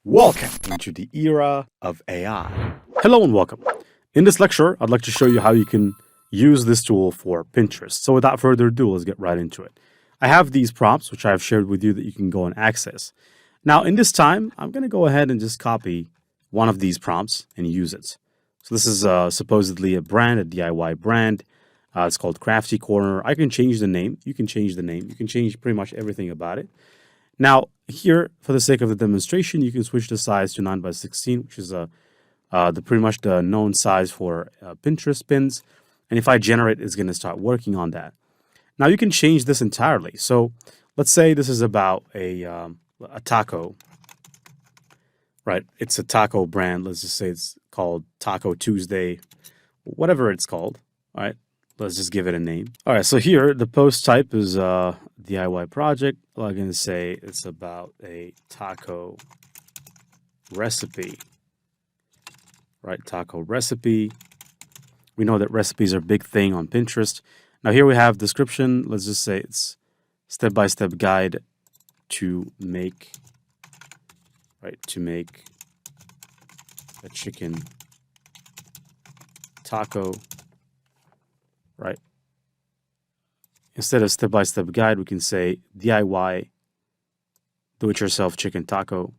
Welcome into the era of AI. Hello and welcome. In this lecture, I'd like to show you how you can use this tool for Pinterest. So without further ado, let's get right into it. I have these prompts, which I have shared with you that you can go and access. Now, in this time, I'm going to go ahead and just copy one of these prompts and use it. So this is supposedly a brand, a DIY brand. It's called Crafty Corner. I can change the name. You can change the name. You can change pretty much everything about it. Now, here, for the sake of the demonstration, you can switch the size to 9:16, which is pretty much the known size for Pinterest pins. And if I generate, it's going to start working on that. Now, you can change this entirely. So let's say this is about a taco, right? It's a taco brand. Let's just say it's called Taco Tuesday, whatever it's called, all right? Let's just give it a name. All right, so here the post type is DIY project. I'm going to say it's about a taco recipe, right? Taco recipe. We know that recipes are a big thing on Pinterest. Now here we have description. Let's just say it's step-by-step guide to make, right? To make a chicken taco. Right. Instead of step-by-step guide, we can say DIY, do-it-yourself chicken taco.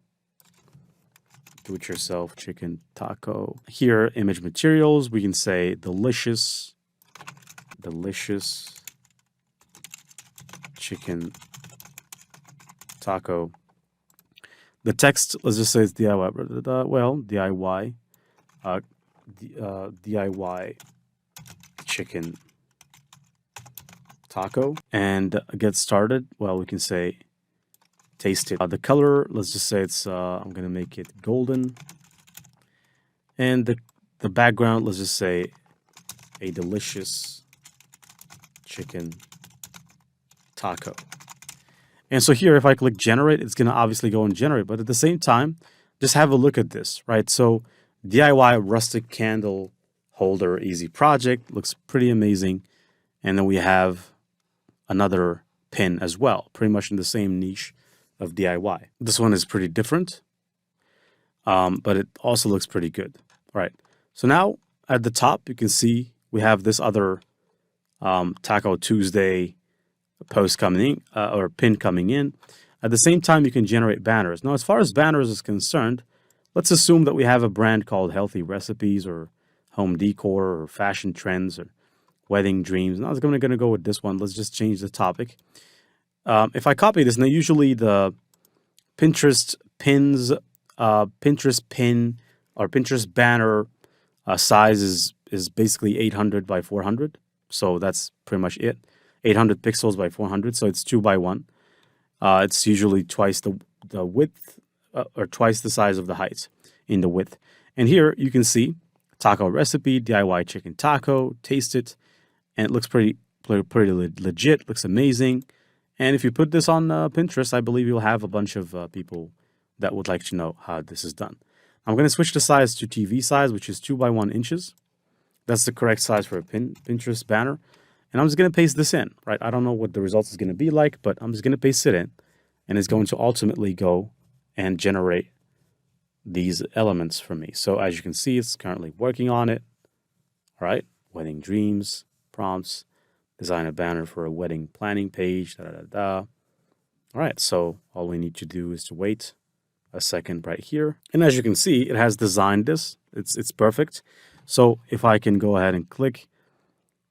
Do-it-yourself chicken taco. Here, image materials, we can say delicious chicken taco. The text, let's just say it's DIY. Well, DIY, DIY chicken taco. And get started, well, we can say taste it. The color, let's just say it's I'm gonna make it golden. And the background, let's just say a delicious chicken taco. And so here, if I click generate, it's gonna obviously go and generate, but at the same time, just have a look at this, right? So DIY rustic candle holder easy project, looks pretty amazing. And then we have another pin as well, pretty much in the same niche of DIY. This one is pretty different, but it also looks pretty good. All right, so now at the top, you can see we have this other Taco Tuesday post coming in, or pin coming in. At the same time, you can generate banners. Now, as far as banners is concerned, let's assume that we have a brand called Healthy Recipes or Home Decor or Fashion Trends or Wedding Dreams. Now, I'm going to go with this one. Let's just change the topic. If I copy this, now usually the Pinterest pins, Pinterest pin or Pinterest banner size is basically 800 by 400. So that's pretty much it. 800 pixels by 400. So it's 2 by 1. It's usually twice the width or twice the size of the height in the width. And here you can see taco recipe, DIY chicken taco, taste it, and it looks pretty legit, looks amazing. And if you put this on Pinterest, I believe you'll have a bunch of people that would like to know how this is done. I'm going to switch the size to TV size, which is 2 by 1 inches. That's the correct size for a Pinterest banner. And I'm just going to paste this in, right? I don't know what the result is going to be like, but I'm just going to paste it in. And it's going to ultimately go and generate these elements for me. So as you can see, it's currently working on it. All right, wedding dreams, prompts, design a banner for a wedding planning page, All right, so all we need to do is to wait a second right here. And as you can see, it has designed this. It's perfect. So if I can go ahead and click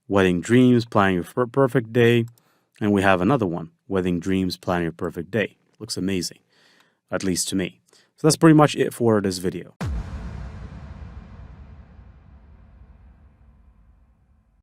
wedding dreams, planning your perfect day, and we have another one, wedding dreams, planning your perfect day. Looks amazing, at least to me. So that's pretty much it for this video.